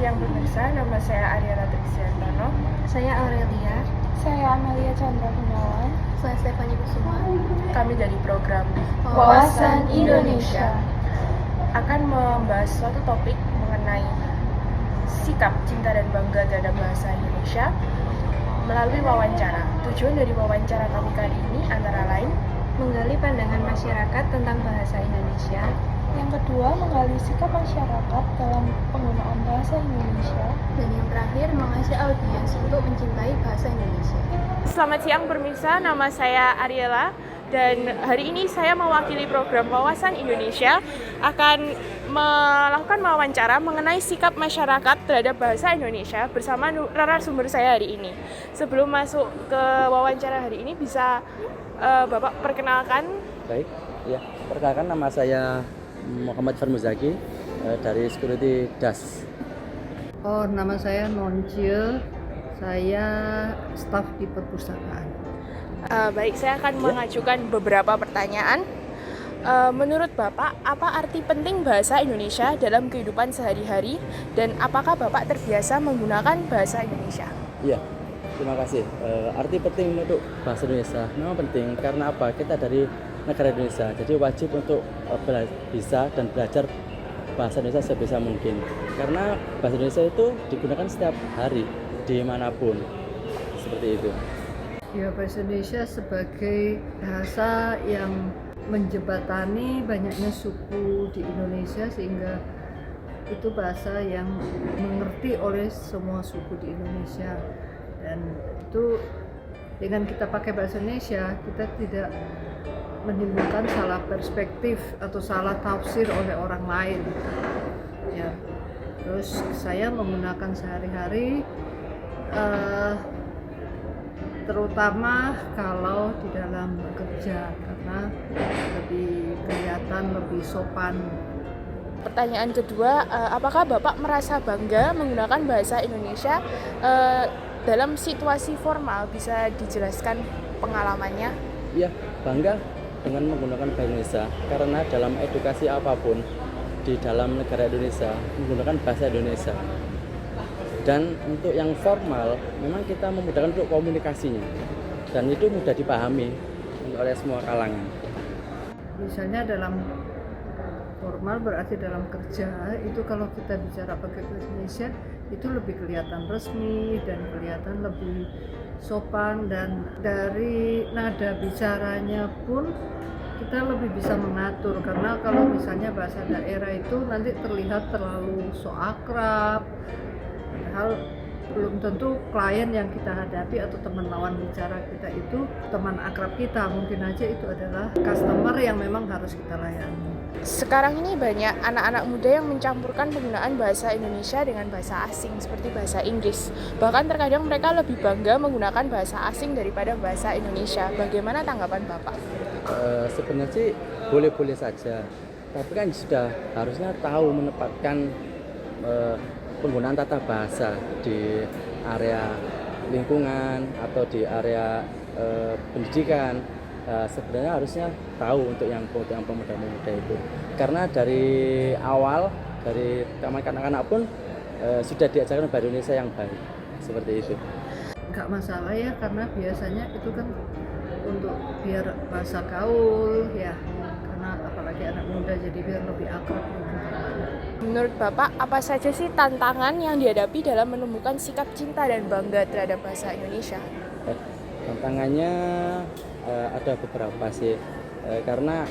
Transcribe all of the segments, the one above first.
siang pemirsa, nama saya Ariela Tristiantano. Saya Aurelia. Saya Amelia Chandra Gunawan. Saya Stefani Kusuma. Kami dari program Wawasan Indonesia akan membahas suatu topik mengenai sikap cinta dan bangga terhadap bahasa Indonesia melalui wawancara. Tujuan dari wawancara kami kali ini antara lain Menggali pandangan masyarakat tentang bahasa Indonesia. Yang kedua, menggali sikap masyarakat dalam penggunaan bahasa Indonesia. Dan yang terakhir, mengajak audiens untuk mencintai bahasa Indonesia. Selamat siang pemirsa, nama saya Ariela dan hari ini saya mewakili program Wawasan Indonesia akan melakukan wawancara mengenai sikap masyarakat terhadap bahasa Indonesia bersama narasumber saya hari ini. Sebelum masuk ke wawancara hari ini, bisa Bapak perkenalkan? Baik, ya, perkenalkan nama saya Muhammad Farmuzaki dari Security Das. Oh, nama saya Noncie, saya staf di perpustakaan. Baik, saya akan mengajukan beberapa pertanyaan. Menurut Bapak, apa arti penting bahasa Indonesia dalam kehidupan sehari-hari dan apakah Bapak terbiasa menggunakan bahasa Indonesia? Iya, terima kasih. Arti penting untuk bahasa Indonesia memang penting karena apa? Kita dari negara Indonesia, jadi wajib untuk bisa dan belajar bahasa Indonesia sebisa mungkin. Karena bahasa Indonesia itu digunakan setiap hari dimanapun, seperti itu. Ya, bahasa Indonesia sebagai bahasa yang menjembatani banyaknya suku di Indonesia sehingga itu bahasa yang mengerti oleh semua suku di Indonesia. Dan itu dengan kita pakai bahasa Indonesia, kita tidak menimbulkan salah perspektif atau salah tafsir oleh orang lain. Ya, terus saya menggunakan sehari-hari, terutama kalau di dalam bekerja karena lebih kelihatan, lebih sopan. Pertanyaan kedua, apakah Bapak merasa bangga menggunakan bahasa Indonesia dalam situasi formal? Bisa dijelaskan pengalamannya? Iya, bangga dengan menggunakan bahasa Indonesia karena dalam edukasi apapun di dalam negara Indonesia menggunakan bahasa Indonesia. Dan untuk yang formal memang kita memudahkan untuk komunikasinya dan itu mudah dipahami oleh semua kalangan. Misalnya dalam formal berarti dalam kerja itu kalau kita bicara pakai bahasa Indonesia itu lebih kelihatan resmi dan kelihatan lebih sopan, dan dari nada bicaranya pun kita lebih bisa mengatur, karena kalau misalnya bahasa daerah itu nanti terlihat terlalu so akrab, padahal belum tentu klien yang kita hadapi atau teman lawan bicara kita itu teman akrab kita, mungkin aja itu adalah customer yang memang harus kita layani. Sekarang ini banyak anak-anak muda yang mencampurkan penggunaan bahasa Indonesia dengan bahasa asing seperti bahasa Inggris. Bahkan terkadang mereka lebih bangga menggunakan bahasa asing daripada bahasa Indonesia. Bagaimana tanggapan Bapak? Sebenarnya sih boleh-boleh saja, tapi kan sudah harusnya tahu menempatkan penggunaan tata bahasa di area lingkungan atau di area pendidikan. Sebenarnya harusnya tahu untuk yang pemuda-pemuda itu, karena dari awal dari kanak-kanak pun sudah diajarkan bahasa Indonesia yang baik seperti itu. Nggak masalah ya, karena biasanya itu kan untuk biar bahasa gaul ya, karena apalagi anak muda jadi biar lebih akrab dengan teman. Menurut Bapak, apa saja sih tantangan yang dihadapi dalam menumbuhkan sikap cinta dan bangga terhadap bahasa Indonesia? Tantangannya ada beberapa sih, karena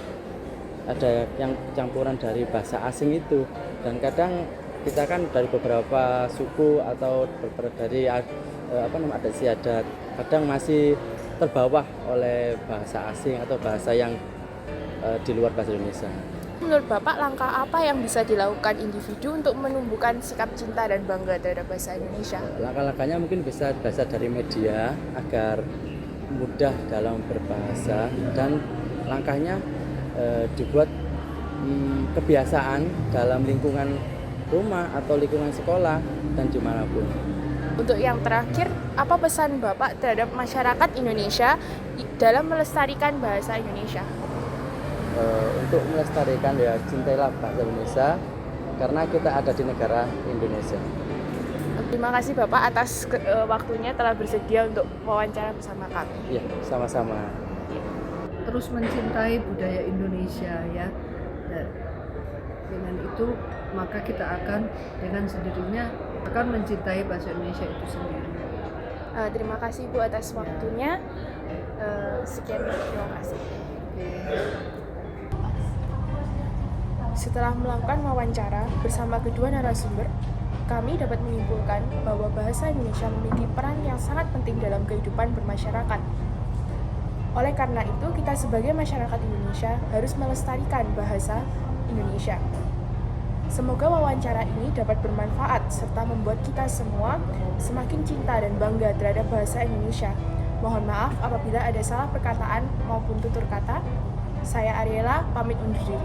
ada yang campuran dari bahasa asing itu, dan kadang kita kan dari beberapa suku atau dari adat istiadat kadang masih terbawa oleh bahasa asing atau bahasa yang di luar bahasa Indonesia. Menurut Bapak, langkah apa yang bisa dilakukan individu untuk menumbuhkan sikap cinta dan bangga terhadap bahasa Indonesia? Langkah-langkahnya mungkin bisa dari media agar mudah dalam berbahasa, dan langkahnya dibuat kebiasaan dalam lingkungan rumah atau lingkungan sekolah dan dimanapun. Untuk yang terakhir, apa pesan Bapak terhadap masyarakat Indonesia dalam melestarikan bahasa Indonesia? Untuk melestarikan ya, cintailah bahasa Indonesia karena kita ada di negara Indonesia. Terima kasih Bapak atas waktunya telah bersedia untuk wawancara bersama kami. Ya, sama-sama. Terus mencintai budaya Indonesia ya. Dan dengan itu maka kita akan dengan sendirinya akan mencintai bahasa Indonesia itu sendiri. Terima kasih Bu atas waktunya. Sekian, terima kasih. Setelah melakukan wawancara bersama kedua narasumber, kami dapat menyimpulkan bahwa bahasa Indonesia memiliki peran yang sangat penting dalam kehidupan bermasyarakat. Oleh karena itu, kita sebagai masyarakat Indonesia harus melestarikan bahasa Indonesia. Semoga wawancara ini dapat bermanfaat serta membuat kita semua semakin cinta dan bangga terhadap bahasa Indonesia. Mohon maaf apabila ada salah perkataan maupun tutur kata. Saya Ariela, pamit undur diri.